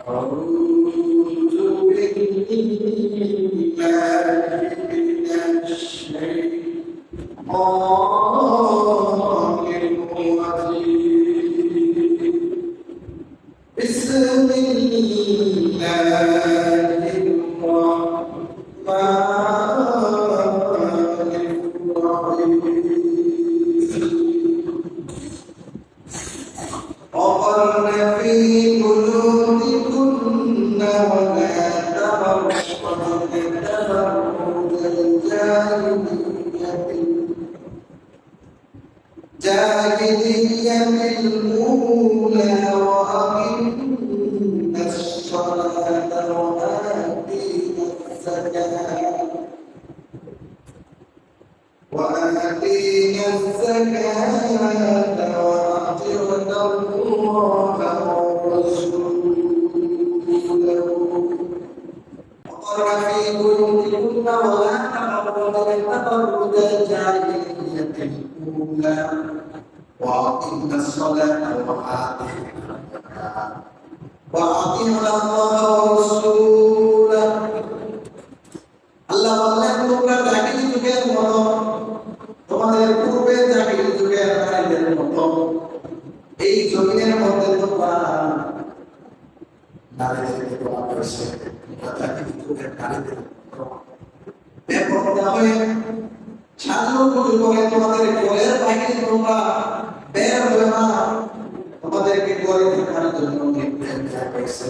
أعوذ بالله من الشيطان الرجيم بسم الله وقرن في بيوتكن ولا تبرجن تبرج الجاهلية الأولى وأقمنا الصلاة وآتينا الزكاة وأطعنا الله ورسوله وقرن في بيوتكن ولا تبرجن تبرج الجاهلية الأولى وأقمنا الصلاة وأطعنا الله ورسوله আল্লাহ বললেন তোমরা জাহিলি যুগের মতো তোমাদের পূর্বে জাহিলি যুগের নারীদের মতো এই জমিনের মধ্যে তোমরা নারীদেরকে তোমরা করেছে জাহিলি যুগের নারীদের বেপরদা হয়ে সাজুগুজু করে তোমাদের ঘরের বাইরে তোমরা বের হয়ে না তোমাদেরকে ঘরে থাকার জন্য নির্দেশ দেওয়া হয়েছে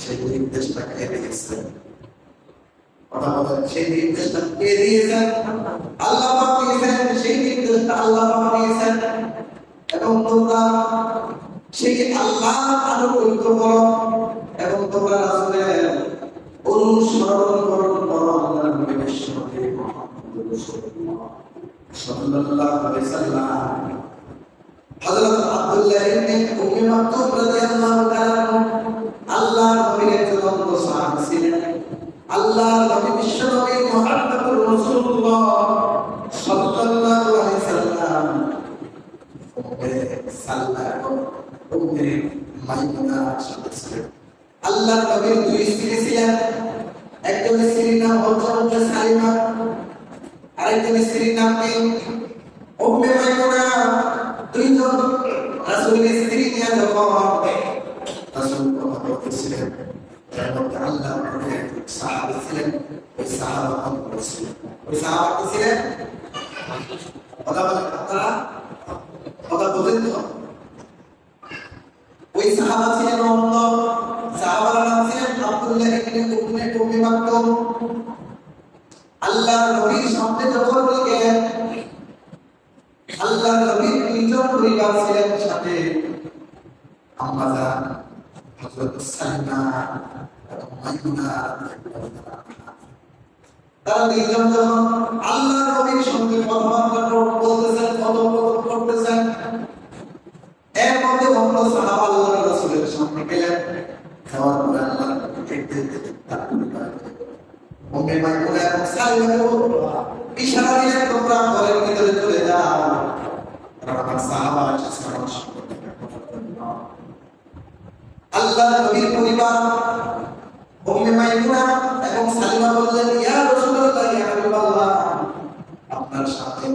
সেই নির্দেশটা কে দিয়েছে সেই নির্দেশটা কে দিয়েছেন আল্লাহ পাক দিয়েছেন সেই নির্দেশটা আল্লাহ পাক দিয়েছেন এবং তোমরা সেই আল্লাহ আনুগত্য করো এবং তোমরা রাসূলের অনুসরণ করো আল্লাহর নবীর সাথে মুহাম্মদ রাসূলুল্লাহ সাল্লাল্লাহু আলাইহি সাল্লাম হযরত আব্দুল্লাহ ইবনে উম্মে মাকতুম রাদিয়াল্লাহু তাআলা আল্লাহর নবীর চূড়ান্ত সাহাবী ছিলেন আল্লাহর নবী বিশ্বনবী মুহাম্মদুর রাসূলুল্লাহ সাল্লাল্লাহু আলাইহি সাল্লাম উম্মে মাইমুনা ছিলেন আল্লাহর নবীর দুই স্ত্রী ছিলেন একজন স্ত্রীর নাম হচ্ছে সালিমা আরেকজন স্ত্রীর নাম কি উম্মে মাইমুনা দুইজন রাসূলের স্ত্রী নিয়ে যখন রাসূল কথা বলছিলেন আল্লাহ সাহাবা ছিলেন ওই সাহাবা ছিলেন ওই সাহাবা কি ছিলেন কথা বলেন আপনারা কথা বলেন তো ওই সাহাবা ছিলেন অন্য সাহাবার নাম ছিলেন আব্দুল্লাহ ইবনে উম্মে মাকতুম আল্লাহর নবীর সামনে যখন গেলেন আল্লাহর নবীর দুইজন পরিবার ছিলেন সাথে আম্মা জান হযরত সালিমা এবং মাইমুনা তারা দুইজন যখন আল্লাহর নবীর সঙ্গে কথাবার্তা বলতেছেন কথোপকথন করতেছেন এর মধ্যে অন্য সাহাবা আল্লাহর রাসূলের সামনে গেলেন খাওয়ার পরে আল্লাহর নবী দেখতে উম্মে মাইমুনা এবং সালিমা ইশারা দিলেন তোমরা ঘরের ভিতরে চলে যাও কারণ আমার সাহাবা আছে আল্লাহর নবীর পরিবার উম্মে মাইমুনা এবং সালিমা বললেন ইয়া রাসূলুল্লাহ ইয়া হাবিবাল্লাহ আপনার সাথে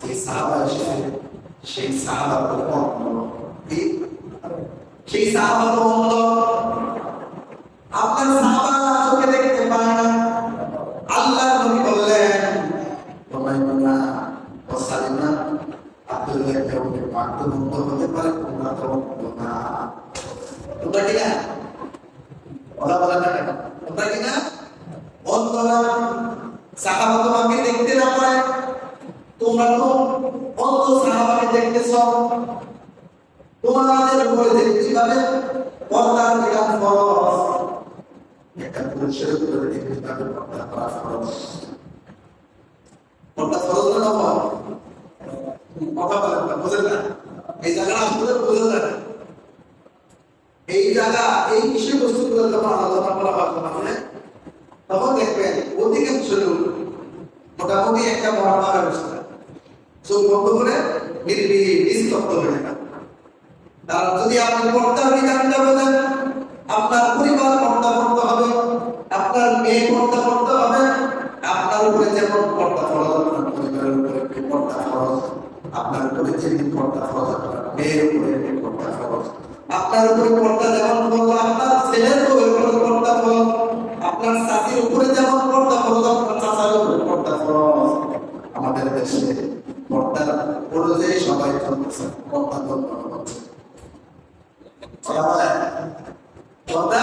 যে সাহাবা এসেছে সেই সাহাবা তো সেই সাহাবা তো অন্ধ আপনার সাহাবা চোখে দেখতে পায় না আল্লাহর নবী বললেন মাইমুনা ও সালিমা আব্দুল্লাহ ইবনে মাকতুম অন্ধ হতে পারে তোমরা তো অন্ধ না তোমরা কি না ওরা বলে না তোমরা কি না অন্ধরা সাহাবা তোমাকে দেখতে না পারে তোমরা তো অন্ধ সাহাবাকে দেখতেছ তোমাদের উপরে যে কিভাবে পর্দার বিধান ফরজ একটা পুরুষের উপরে কিভাবে পর্দা করা ফরজ পর্দা ফরজ না কথা বলেন না বুঝেন না এই জায়গাটা আসলে বুঝেন না এই জায়গা এই বিষয়বস্তুগুলো যখন আলোচনা করা হয় তখন দেখবেন অধিকাংশ লোক মোটামুটি একটা মহাত্মা ব্যবস্থা চোখ বন্ধ করে নিস্তব্ধ হয়ে থাকে। তার যদি আপনি পর্দার বিধানটা বোঝেন আপনার পরিবার পর্দা করতে হবে, আপনার মেয়ে পর্দা করতে হবে। আপনার উপরে যেমন পর্দা ফরজ, আপনার পরিবারের উপরে পর্দা ফরজ। আপনার উপরে যেমন পর্দা ফরজ, আপনার মেয়ের উপরে পর্দা ফরজ। আপনার উপরে পর্দা যেমন ফরজ, আপনার ছেলের উপরে পর্দা ফরজ। আপনার চাচির উপরে যেমন পর্দা ফরজ, আপনার চাচার উপরে পর্দা ফরজ। আমাদের দেশে পর্দা অনুযায়ী সবাই চলতেছে, পর্দা বন্ধ হচ্ছে। পর্দা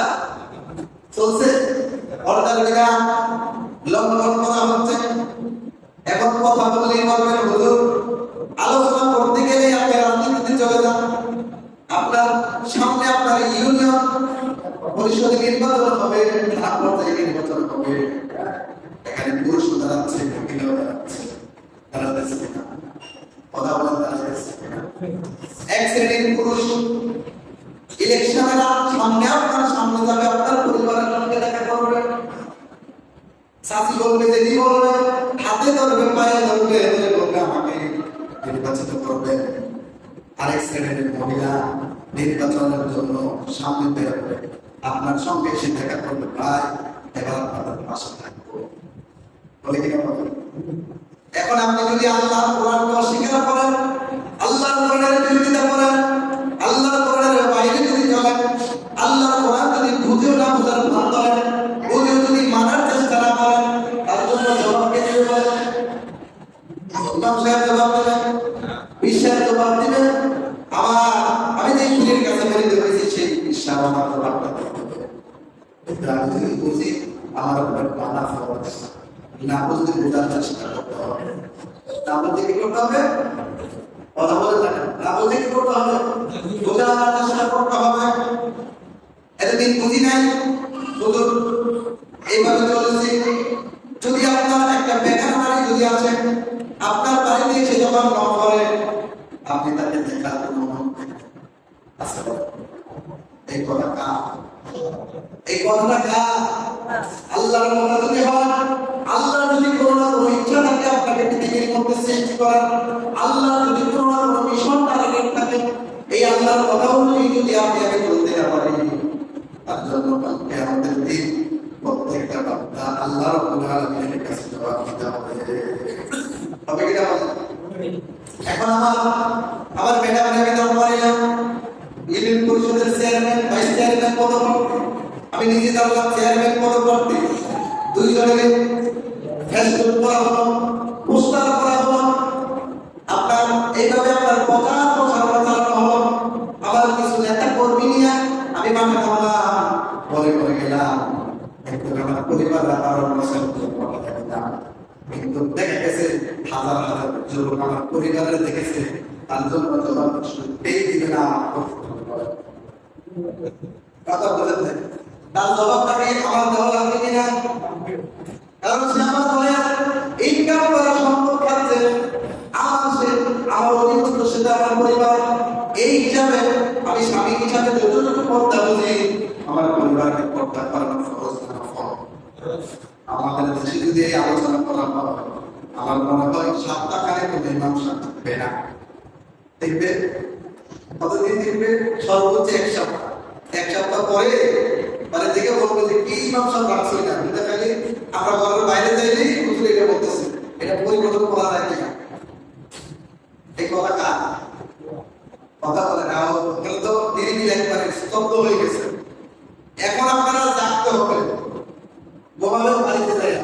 চলছে, পর্দার বিধান লঙ্ঘন করা হচ্ছে। এখন কথা বললেই বলবেন হুজুর, আলোচনা করতে গেলে আপনি রাজনীতিতে চলে যান। আপনার সামনে আপনার ইউনিয়ন পরিষদে নির্বাচন হবে, থানা পর্যায়ে নির্বাচন হবে। এখানে পুরুষ দাঁড়াচ্ছে, মহিলাও দাঁড়াচ্ছে, দাঁড়াতেছে কিনা কথা বলেন, দাঁড়াতেছে কিনা? এক শ্রেণীর পুরুষ ইলেকশনের সামনে আপনার সামনে যাবে, আপনার পরিবারের সঙ্গে দেখা করবে, চাচি বলবে, দিদি বলবে, হাতে ধরবে, পায়ে ধরবে, বলবে আমাকে নির্বাচিত করবে। আরেক শ্রেণীর মহিলা নির্বাচনের জন্য সামনে বেরোবে, আপনার সঙ্গে এসে দেখা করবে, ভাই এবার আপনাদের পাশে থাকবো বলে কিনা বলবেন। এখন আপনি যদি আল্লাহর কোরআনকে অস্বীকার করেন, আল্লাহর কোরআনের বিরোধিতা করেন, আল্লাহর কোরআনের বাইরে যদি চলেন, আল্লাহর কোরআন যদি বুঝেও না বোঝার ভান করেন, বুঝেও যদি মানার চেষ্টা না করেন, তার জন্য জবাব কে দেবে বলেন? ইমাম সাহেব জবাব দেবেন, বিশ্বাস জবাব দিবেন। আমি যে পীরের কাছে বেরিয়ে হয়েছি সেই বিশ্বাস আমার জবাবটা দিতে হবে। আমি যদি বুঝি আমার উপরে মানা ফরজ, না বুঝতে বোঝার চেষ্টা করতে হবে। না বুঝতে কি করতে হবে? কথা বলে থাকেন, না বুঝতে কি করতে হবে? বোঝার চেষ্টা করতে হবে। এতদিন বুঝি নাই, হুজুর এইভাবে চলেছি। যদি আপনার একটা বেকার নারী যদি আছে, আপনার বাড়িতে এসে যখন নক করে, আপনি তাকে দেখার কোনো আছে? এই কথা কা, এই কথাটা কা? আল্লাহর কথা যদি হয়, আল্লাহ যদি কোনো ইচ্ছা থাকে আপনাকে পৃথিবীর মধ্যে সৃষ্টি করার, আল্লাহ যদি কোনো মিশন টার্গেট থাকে, এই আল্লাহর কথা অনুযায়ী যদি আপনি আগে চলতে না পারি, তার জন্য আমাদের দিন প্রত্যেকটা বান্দা আল্লাহ রাব্বুল আলামিনের কাছে জবাব দিতে হবে। তবে কি না? এখন আমার ম্যাডামকে দরবারিলাম, ইউনিয়ন পরিষদের চেয়ারম্যান, ভাইস চেয়ারম্যান পদপ্রার্থী, আমি নিজে দাঁড়ালাম চেয়ারম্যান পদপ্রার্থী। দুইজনে ফেসবুক করা হলো, পোস্টার করা হলো, আপনার এইভাবে আপনার প্রচার প্রচারণা চালানো হলো। আবার কিছু নেতা কর্মী নিয়ে আমি মাঠে নামলাম, পরে গেলাম, একটু আমার পরিবার কিন্তু দেখা গেছে হাজার হাজার যুবক আমার পরিবারে দেখেছে, তার জন্য জবাব পেয়ে দিবে না। কথা বলেছে, তার জবাবটাকে আমার দেওয়া লাগবে কিনা? কারণ সে আমার বলে ইনকাম করা সম্ভব খাচ্ছে, আমার অধীনস্থ সেটা আমার পরিবার। এই হিসাবে আমি স্বামী হিসাবে যতটুকু পর্দা বুঝি, আমার পরিবারকে পর্দা করানো ফরজ না ফরজ। আমাদের দেশে যদি এই আলোচনা করা হয়, আমার মনে হয় সপ্তাহখানে কোনো ইমাম সাহেব থাকবে না। দেখবে কতদিন দেখবে? সর্বোচ্চ এক সপ্তাহ। এক সপ্তাহ পরে মানে দেখে বলবো যে কি ইমাম সাহেব রাখছে না, এটা খালি আমরা ঘরের বাইরে যাইলেই হুজুর এটা বলতেছে, এটা পরিবর্তন করা যায় কিনা? এই কথা কার কথা বলে না, তো নিরিবিলি একবারে স্তব্ধ হয়ে গেছে। এখন আপনারা জাগতে হবে, ঘুমালেও বাড়িতে যায় না,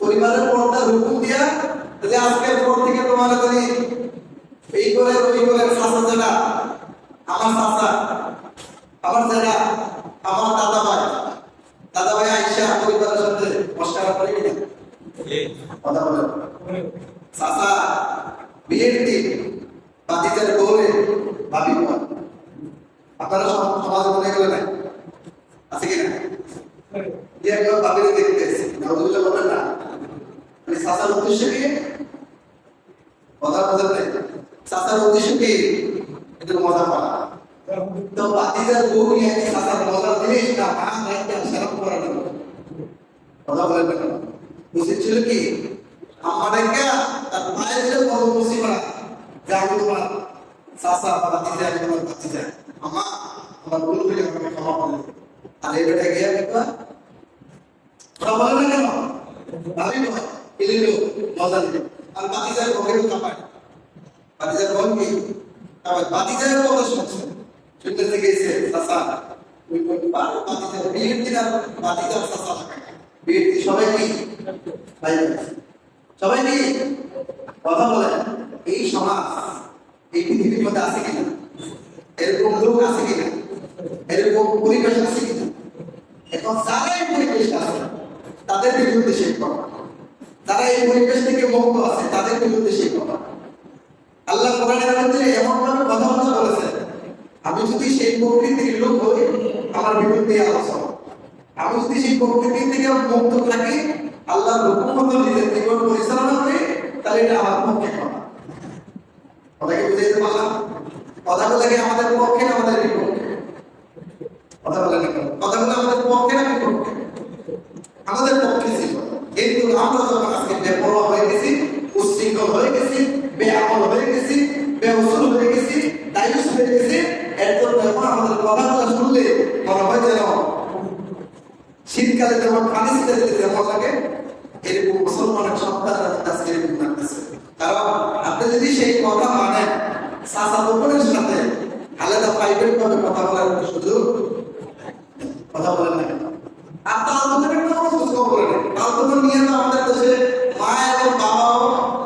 পরিবারের পর্দার হুকুম দিয়া যে আজকের পর থেকে তোমার যদি এই করে ওই করে চাচা জেলা, আমার চাচা, আমার জেলা, আমার দাদা ভাই আইসা পরিবারের সাথে মস্কারা করে কিনা কথা বলেন। চাচা বিয়ের দিন বাতিজার বউরে ভাবি আপনারা সমাজে মনে করে নাই আছে কিনা? দিয়ে একবার ভাবিরে দেখতে নজরুল্লাহ বলেন না, মানে চাচার উদ্দেশ্য কি? কথা বলেন নাই, চাচার উদ্দেশ্য কি? একটু মজা পাওয়া। তো বাতিজার বউ নিয়ে চাচার মজার জিনিস না, মা একটা সারাপ করা গেল। কথা বলেন না, উচিত ছিল কি আমাদেরকে তার মায়ের যে বড় মুসিবত, যে আমি তোমার চাচা বা বাতিজা, তোমার বাতিজা, আমার আমার ভুল হলে আমাকে ক্ষমা করবে। আর এই বেটা গিয়া দেখবা ওরা বলে না কেন ভাবি নয় এলিলো মজা দিবে। আর বাতিজার ভোগের কাপায় বাতিজার ভোগ কি আবার বাতিজারের কথা শুনছে শুনতে গেছে চাচা ওই বাতিজার বিয়ের দিন আর বাতিজার চাচা বিয়ের দিন সবাই কি ভাই সবাই কি কথা বলেন। এই সমাজ এই পৃথিবীর মধ্যে আছে কিনা, এরকম লোক আছে কিনা, এরকম পরিবেশ আছে কিনা? এখন যারা এই পরিবেশ আছে তাদের বিরুদ্ধে সেই কথা, যারা এই পরিবেশ থেকে মুক্ত আছে তাদের বিরুদ্ধে সেই কথা। আল্লাহ কোরআনের মধ্যে এমন ভাবে কথাবার্তা বলেছেন, আমি যদি সেই প্রকৃতির লোক হই আমার বিরুদ্ধে আলোচনা, আমি যদি সেই প্রকৃতি থেকে মুক্ত থাকি আল্লাহর হুকুম মতো নিজের জীবন পরিচালনা করি তাহলে এটা আমার পক্ষে কথা। কথাকে বুঝাইতে পারলাম? কথাগুলো কি আমাদের পক্ষে না আমাদের বিপক্ষে? কথা বলেন না কেন? কথাগুলো আমাদের পক্ষে না বিপক্ষে? আমাদের পক্ষে ছিল, কিন্তু আমরা যখন আজকে বেপরোয়া হয়ে গেছি, উচ্ছৃঙ্খল হয়ে গেছি, বেআমল হয়ে গেছি, বেউসুল হয়ে গেছি, দায়ুস হয়ে গেছি, এর জন্য এখন আমাদের কথাগুলো শুনলে মনে হয় যেন শীতকালে যেমন পানি ছিটে দিতে যেমন লাগে, এরকম মুসলমানের সন্তান আজকে এরকম লাগতেছে। কারণ আপনি যদি সেই কথা মানেন, চাচা বোনের সাথে আলাদা প্রাইভেট ভাবে কথা বলার সুযোগ, কথা বলেন না কেন? আপনার আলোচনার কোনো খোঁজ খবর নেই। আলোচনা নিয়ে তো আমাদের দেশে মা এবং বাবাও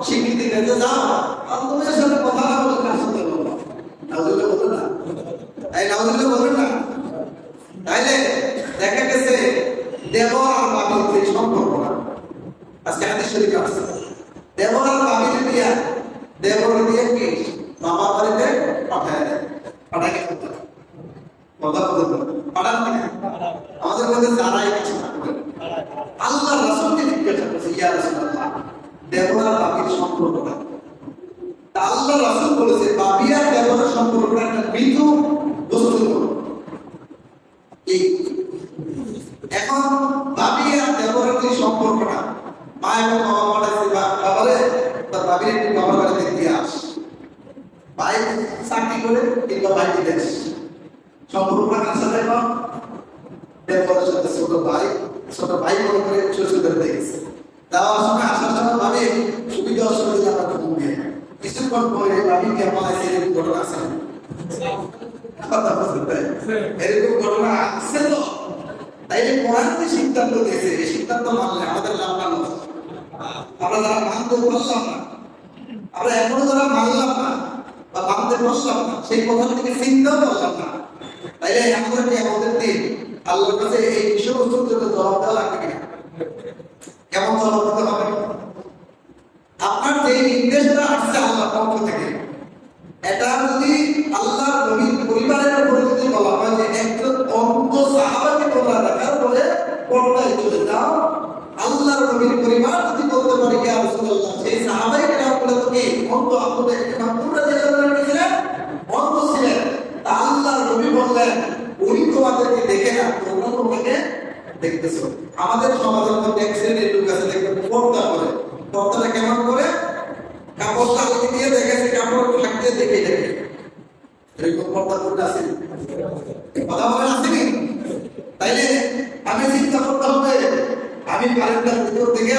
স্বীকৃতি দিতে যাও, আলোচনার সাথে কথা না বলে কার সাথে বলবো? নাউজুবিল্লাহ বলবেন না? তাই নাউজুবিল্লাহ বলবেন না? তাইলে দেখা গেছে দেবর আর বাবির যে সম্পর্ক না, আজকে হাদিস শরীফে আছে দেবর আর বাবির দিয়া, দেবর দিয়ে কি মামা বাড়িতে পাঠায় দেয়, পাঠায় কে করতে কথা বলতে পাঠান না আমাদের মধ্যে যারাই কিছু না করে। আল্লাহ রাসূলকে জিজ্ঞাসা করছে, ইয়া রাসূলুল্লাহ দেবর আর বাবির সম্পর্কটা, তা আল্লাহ রাসূল বলেছে বাবি আর দেবরের সম্পর্কটা একটা মৃদু বস্তু। এখন বাবি আর দেবরের যে সম্পর্কটা, মা এবং বাবা পাঠাইছে বাবারে তার বাবির একটু বাবার বাড়িতে দিয়ে আস, ভাই চাকরি করে কিংবা ভাই বিদেশ, সম্পর্কটা কার সাথে এখন দেবরের সাথে ছোট ভাই মনে করে শ্বশুরদের দেখেছে। যাওয়ার সময় আসার সময় ভাবি সুবিধা অসুবিধা আমার খুব নিয়ে কিছুক্ষণ পরে বাবিকে আমার এরকম ঘটনা আছে, এরকম ঘটনা আছে তো। তাইলে কোরআন যে সিদ্ধান্ত দিয়েছে এই সিদ্ধান্ত মানলে আমাদের লাভ না লস? আমরা যারা মানতে পারলাম না, আমরা এখনো যারা মানলাম না বা মানতে পারলাম না, সেই কথা থেকে চিন্তাও করলাম না, তাইলে আমাদেরকে আমাদের দিন আল্লাহর কাছে এই বিষয়বস্তুর জন্য জবাব দেওয়া লাগবে কিনা? কেমন জবাব দিতে হবে? আপনার যে নির্দেশটা আসছে আল্লাহর পক্ষ থেকে, এটা যদি আল্লাহর নবীর পরিবারের উপরে যদি বলা হয় যে একজন অন্ধ সাহাবাকে তোমরা দেখার পরে পর্দায় চলে যাও, আল্লাহর নবীর পরিবার যদি বলতে পারে ইয়া রাসূলুল্লাহ সেই সাহাবাই কেরাম বলে তুমি অন্ধ, আপনাদের তোমরা যে ছিলেন অন্ধ ছিলেন, তা আল্লাহর নবী বললেন উনি তোমাদেরকে দেখে না, তোমরা তোমাকে দেখতেছো। আমাদের সমাজের মধ্যে এক শ্রেণীর লোক আছে দেখবেন পর্দা করে, পর্দাটা কেমন করে কাপড়টা আগে দিয়ে দেখেছে, কাপড় থাকতে দেখে দেখে এরকম পর্দা করতে আসেনি, কথা বলে আসেনি। তাইলে আমি চিন্তা করতে হবে, আমি বারান্দার ভিতর থেকে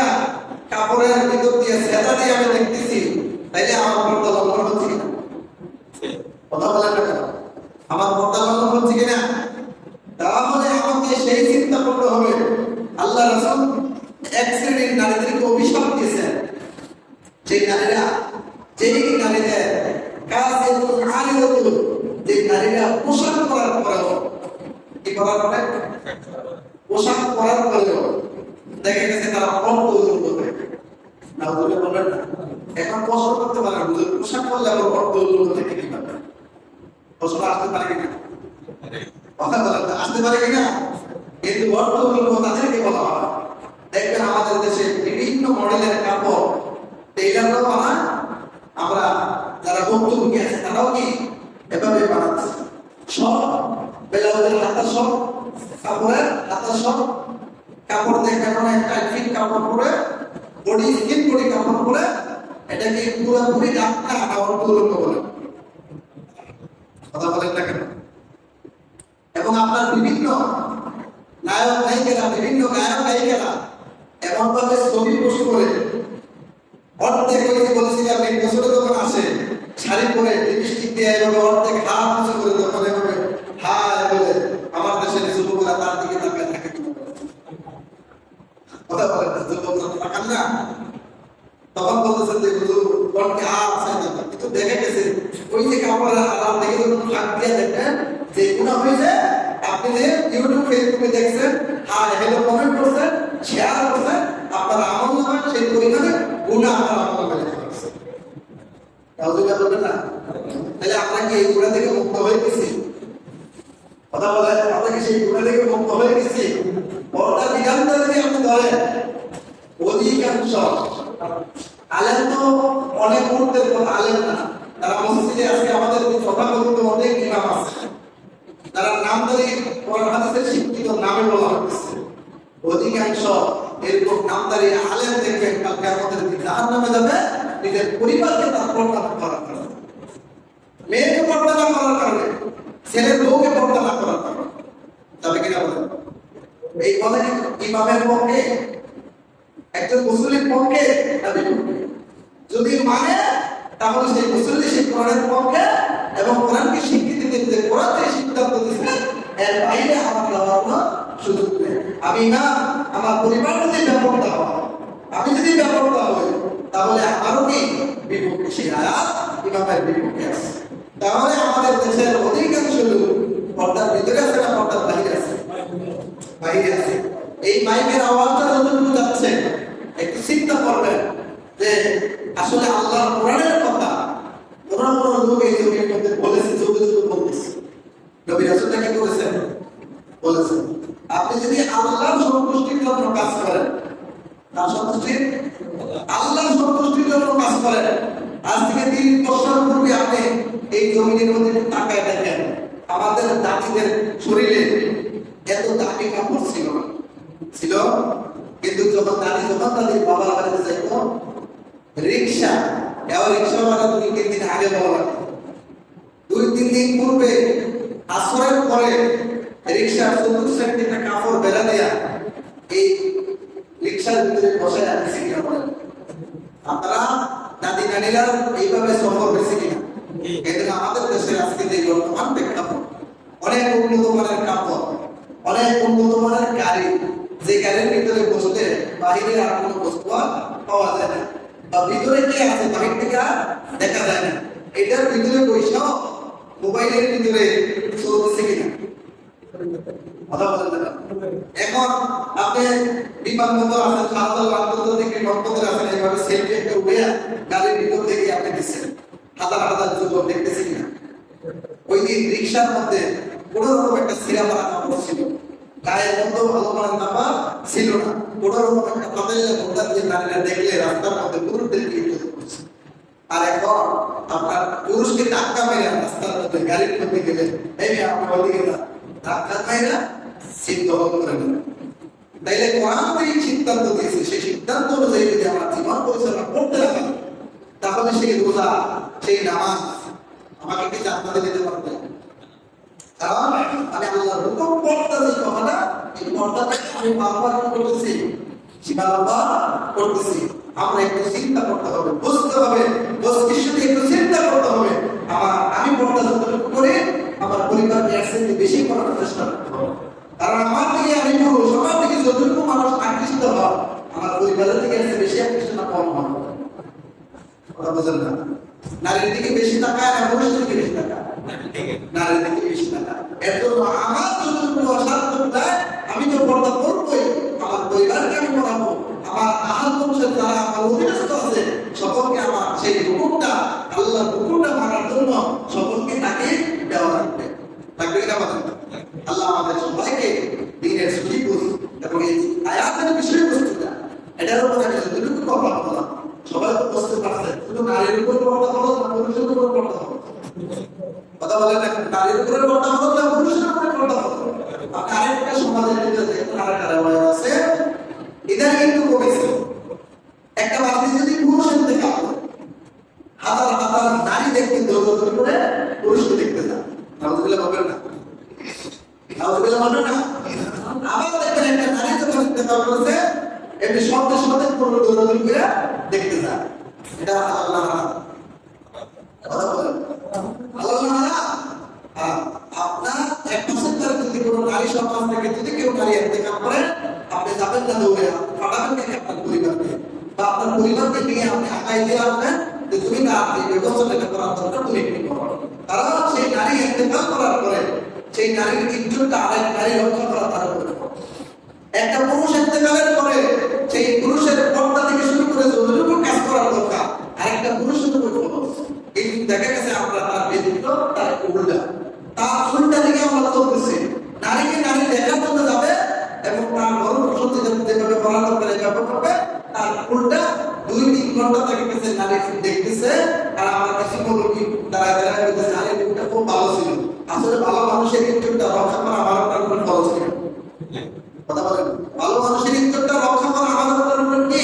কাপড়ের ভিতর দিয়ে সেটা দিয়ে আমি দেখতেছি, তাইলে আমার পর্দা লঙ্ঘন হচ্ছে কিনা? কথা বলেন না কেন? আমার পর্দা লঙ্ঘন হচ্ছে কিনা? তাহলে আমাকে সেই চিন্তা করতে হবে। আল্লাহ রাসূল এক শ্রেণীর নারীদেরকে অভিশাপ দিয়েছেন, যে নারীরা কাসিয়াতুন আলিয়াতুন, যে নারীরা পোশাক পরার পরেও কি করার পরে পোশাক পরার পরেও দেখা গেছে তারা অর্ধ করে না, ওগুলো বলেন না। এখন প্রশ্ন করতে পারেন পোশাক পরলে আবার অর্ধ থেকে কি পাবে? প্রশ্ন আসতে পারে কিনা? কথা বলেন আসতে পারে কিনা? কিন্তু অর্ধ তাদেরকে বলা হয়। দেখবেন আমাদের দেশে বিভিন্ন মডেলের কাপড় টেইলাররাও বানায়, আমরা যারা ভুক্তভোগী আছে তারাও কি এভাবে বানাচ্ছে। সব ব্লাউজের হাতা সব, কাপড়ের হাতা সব, কাপড় দেখবেন অনেক টাইট ফিট কাপড় পরে, বডি স্কিন বডি কাপড় পরে, এটাকে পুরোপুরি ঢাকা না অর্ধ বলে কথা বলেন না কেন? এবং আপনার বিভিন্ন নায়ক নায়িকারা, বিভিন্ন গায়ক গায়িকারা এমন ভাবে ছবি পোস্ট করে অর্ধেক বলেছিলাম এই বছরে যখন আসে শাড়ি পরে লিপস্টিক দিয়ে এভাবে অর্ধেক হাত উঁচু করে যখন এভাবে হায় বলে আমার দেশের যুবকরা তার দিকে তাকায় থাকে, কথা বলে যুবকরা তাকান না, তখন বলতেছেন যে কোনকে আছে না, কিন্তু দেখা গেছে ওই যে কাপড় আলাদা দেখে যখন ফাঁক দিয়ে দেখেন যে গুণা হয়েছে, আপনি যে ইউটিউব ফেসবুকে দেখছেন, হায় হ্যালো কমেন্ট করছেন, শেয়ার করছেন, আপনার আমল নামে সেই পরিমাণে গুণা আপনার আমল নামে লেখা হচ্ছে। তাহলে বলবেন না, তাহলে আমরা কি এই গুণা থেকে মুক্ত হয়ে গেছি? কথা বলে আমরা কি সেই গুণা থেকে মুক্ত হয়ে গেছি? বড়টা বিধানটা যদি আপনি ধরেন, অধিকাংশ আলেম তো অনেক মুহূর্তের পর আলেম না, তারা মসজিদে আজকে আমাদের কথা বলতে অনেক ইমাম আছে, তারা নামদারি কোরআন হাদিসের শিক্ষিত নামে বলা হচ্ছে। অধিকাংশ এরকম নামদারি আলেম দেখবেন কালকে আমাদের জাহান্নামে যাবে নিজের পরিবারকে তার পর্দা করার কারণে, মেয়েকে পর্দা না করার কারণে, ছেলের বউকে পর্দা না করার কারণে যাবে কিনা বলেন? এই বলে ইমামের পক্ষে, একজন মুসলিমের পক্ষে, যদি মানে তাহলে সেই মুসলিম সেই কোরআনের পক্ষে এবং কোরআনকে স্বীকৃতি দিতে কোরআন থেকে সিদ্ধান্ত দিচ্ছে, এর বাইরে আমার যাওয়ার কোনো সুযোগ নেই। আমি না, আমার পরিবার যদি ব্যাপারটা হয়, আমি যদি ব্যাপারটা হই, তাহলে আমারও কি বিপক্ষে সেই আয়াত ইমামের বিপক্ষে আছে। তাহলে আমাদের দেশের অধিকাংশ লোক পর্দার ভিতরে আছে না পর্দার বাইরে আছে? বাইরে আছে। এই মাইকের আওয়াজটা যতটুকু যাচ্ছে একটু চিন্তা করবেন যে আসলে আল্লাহর কোরআনের কথা কোন কোন লোক এই জমির মধ্যে বলেছে, যুগে যুগে বলতেছে। নবী রাসূলটা কি করেছেন? বলেছেন। আপনি যদি আল্লাহর সন্তুষ্টির জন্য কাজ করেন, তার সন্তুষ্টির, আল্লাহর সন্তুষ্টির জন্য কাজ করেন, আজ থেকে 3 বছর পূর্বে আপনি এই জমিনের মধ্যে তাকায় দেখেন, আমাদের দাদিদের শরীরে এত দামি কাপড় ছিল না, ছিল, কিন্তু যখন দাদির বাবার বাড়িতে যাইত, রিক্সা, এবার রিক্সা মানে 2-3 দিন আগে বলা লাগতো, 2-3 দিন পূর্বে আসরের পরে রিক্সার চতুর্থ সাইড একটা কাপড় বেলা দেয়া এই রিক্সার ভিতরে বসায় আসছে কিনা বলেন? আপনারা দাদি নানিরা এইভাবে সফর হয়েছে কিনা? কিন্তু আমাদের দেশে আজকে যে বর্তমান প্রেক্ষাপট, অনেক উন্নত মানের কাপড়, অনেক উন্নত মানের গাড়ি, যে গাড়ির ভিতরে বসলে বাহিরের আর কোনো বস্তু পাওয়া যায় না, বা ভিতরে কে আছে বাহির থেকে দেখা যায় না, এটার ভিতরে বৈশাখ মোবাইলের ভিতরে চলতেছে কিনা? কথা বলেন না। এখন আপনি বিমানবন্দর আছেন, শাহজালাল আন্তর্জাতিক বিমানবন্দর আছেন, এইভাবে সেলফি একটা উঠে গাড়ির ভিতর থেকে আপনি দিচ্ছেন, হাজার হাজার যুবক দেখতেছে কিনা? ওই দিন রিক্সার মধ্যে কোনো রকম একটা সিরা মারা কাপড় ছিল, গায়ের মধ্যে ভালো মানের নামা ছিল না, কোনো রকম একটা পাতাইলে ভোটার দিয়ে নারীরা দেখলে রাস্তার মধ্যে পুরুষদেরকে ইজ্জত করছে। আর এখন আপনার পুরুষকে ধাক্কা মেরে রাস্তার মধ্যে গাড়ির মধ্যে গেলে এই আপনি বলি না ধাক্কা মেরে সিদ্ধ করে নেন। তাইলে কোরআন থেকে সিদ্ধান্ত দিয়েছে, সেই সিদ্ধান্ত অনুযায়ী যদি আমার জীবন পরিচালনা করতে লাগে, তাহলে সেই রোজা, সেই নামাজ আমাকে কি জান্নাতে দিতে পারবে? কারণ আমি আল্লাহর হুকুম করতেছি, কথাটা এই পর্দাটা আমি বারবার করতেছি, সীমালম্বা করতেছি। আমরা একটু চিন্তা করতে হবে, বুঝতে হবে, বস্তিষ্ঠতে একটু চিন্তা করতে হবে, আমি পর্দা যতটুকু করে আমার পরিবারকে একসাথে বেশি করার চেষ্টা করতে হবে। কারণ আমার থেকে আমি পুরুষ, আমার থেকে যতটুকু মানুষ আকৃষ্ট হয়, আমার পরিবারের থেকে বেশি আকৃষ্ট না কম হয়। কথা বুঝলেন না? নারীর দিকে বেশি তাকায় না পুরুষের দিকে বেশি তাকায়? নারীর দিকে বেশি তাকায়। এর জন্য আমার যতটুকু অসাধ্য দেয় আমি তো পর্দা করবোই, আমার পরিবারকে আমি পড়াবো, আমার আহাল বংশের যারা আমার অধীনস্থ আছে সকলকে আমার সেই হুকুমটা, আল্লাহর হুকুমটা মানার জন্য সকলকে তাকে দেওয়া লাগবে। থাকবে কিনা বলেন? আল্লাহ আমাদের সবাইকে দ্বীনের সুবিধা এবং এই আয়াতের বিষয়বস্তুটা এটার উপর আমি যতটুকু কথা বললাম, সবাই তো বুঝতে পারছে, শুধু নারীর উপর কথা হলো না পুরুষের উপর কথা হলো? কথা বলেন না, নারীর উপরে কথা হলো না পুরুষের উপরে কথা হলো? আরেকটা সমাজের ভিতরে আছে, এটা কিন্তু কমেছে। একটা বাড়িতে যদি পুরুষের দেখা হাজার হাজার নারী দেখতে দৌড়দৌড়ি করে পুরুষকে দেখতে যান, আমাদের বলবেন না? ইন্তেকাল করেছে এমনি সন্দেহ সন্দেহ কোনো দৌড়াদৌড়ি করে দেখতে যায়, এটা আল্লাহ কথা বলেন আল্লাহ। আপনার এক মাসের পরে যদি কোনো নারী সমাজ থেকে যদি কেউ নারী ইন্তেকাল করে, আপনি যাবেন না দৌড়ে, পাঠাবেন নাকি আপনার পরিবারকে বা আপনার পরিবারকে নিয়ে আপনি আগাই দিয়ে আসবেন যে তুমি না এই ব্যবস্থাটা করার দরকার, তুমি একটু করো। কারণ সেই নারী ইন্তেকাল করার পরে সেই নারীর ইজ্জতটা আরেক নারী রক্ষা করা তার উপরে। একটা পুরুষ ইন্তেকালের পরে সেই পুরুষের পর্দা থেকে শুরু করে যতটুকু কাজ করার দরকার আরেকটা পুরুষের উপর খরচ। এই দেখা গেছে আমরা তার ব্যতীত তার উল্টা, তার উল্টা দিকে আমরা চলতেছি। নারীকে নারী দেখার জন্য যাবে এবং তার বড় প্রসঙ্গে যেভাবে করা দরকার এভাবে করবে, তার উল্টা 2-3 ঘন্টা তাকে কাছে নারী দেখতেছে আর আমার কাছে বলো কি দাঁড়ায় দাঁড়ায় বলতেছে আরে লোকটা খুব ভালো ছিল। আসলে ভালো মানুষের ইজ্জতটা রক্ষা করা আমার আপনার উপর ফরজ ছিল। কথা বলেন, ভালো মানুষের ইজ্জতটা রক্ষা করা আমার আপনার উপর কি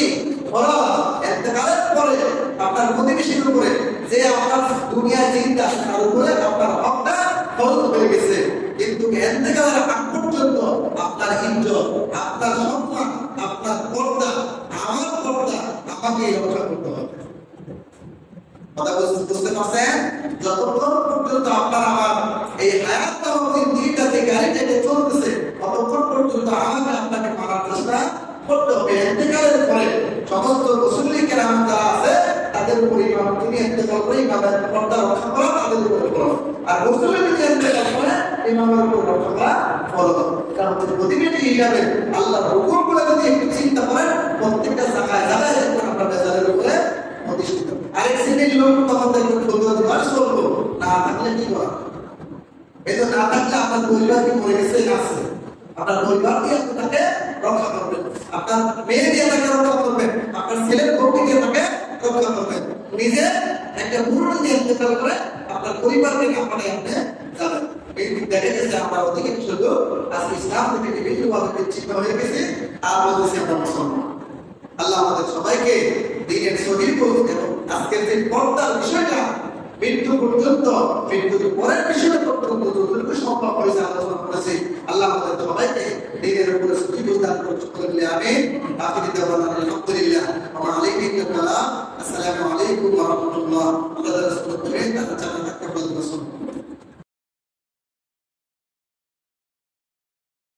ফরজ। ইন্তেকালের পরে আপনার প্রতিবেশীর উপরে যে আপনার দুনিয়া চিন্তা তার উপরে আপনার হকটা ফরজ হয়ে গেছে, কিন্তু ইন্তেকালের আগ পর্যন্ত আপনার ইজ্জত, আপনার সম্মান, আপনার পর্দা, আমার পর্দা আমাকে রক্ষা করতে হবে। কথা বুঝতে পারছেন? যতক্ষণ পর্যন্ত আপনার আমার এই হায়াত নামক দুইটা যে গাড়িটাকে চলতেছে ততক্ষণ পর্যন্ত আমাকে আপনাকে মানার চেষ্টা করতে হবে। ইন্তেকালের পরে সমস্ত রাসূলুল্লাহ কেরাম যারা আছে তাদের উপর ইমাম তিনি ইন্তেকাল করে ইমামের পর্দা রক্ষা করা তাদের উপর ফরজ, আর রাসূলুল্লাহ যদি ইন্তেকাল করে ইমামের উপর রক্ষা করা ফরজ। কারণ প্রতিনিধি হিসাবে আল্লাহর হুকুমগুলো যদি একটু চিন্তা করেন প্রত্যেকটা জায়গায় জায়গায় দেখবেন আপনার বেজারের উপরে প্রতিষ্ঠিত। আরেক শ্রেণীর লোক তখন দেখবেন বলতে পারে চলবো না থাকলে কি করা, এই তো না থাকলে আপনার পরিবার কি মরে গেছে আছে, আপনার পরিবার দিয়ে আপনাকে রক্ষা করবেন, আপনার মেয়ে দিয়ে তাকে রক্ষা করবেন, আপনার ছেলের বউকে দিয়ে তাকে রক্ষা করবেন। নিজে একটা পুরুষ দিয়ে ইন্তেকাল করে আপনার পরিবারকে কাপড়ে আপনি যাবেন। এই দেখা গেছে আমরা অধিকাংশ লোক আজকে ইসলাম থেকে বিভিন্নভাবে বিচ্ছিন্ন হয়ে গেছে আর বলতেছি আমরা মুসলমান। আল্লাহ আমাদের সবাইকে দিনের সহিহ পৌঁছে দেন। আজকের যে পর্দার বিষয়টা মৃত্যু পর্যন্ত, মৃত্যুর পরের বিষয় পর্যন্ত যতটুকু সম্ভব হয়েছে আলোচনা করেছি, আল্লাহ আমাদের সবাইকে দিনের উপরে সুখী দান করলে আমি আখিরি দেওয়ান আলহামদুলিল্লাহ। আসসালামু আলাইকুম ওয়া রাহমাতুল্লাহ।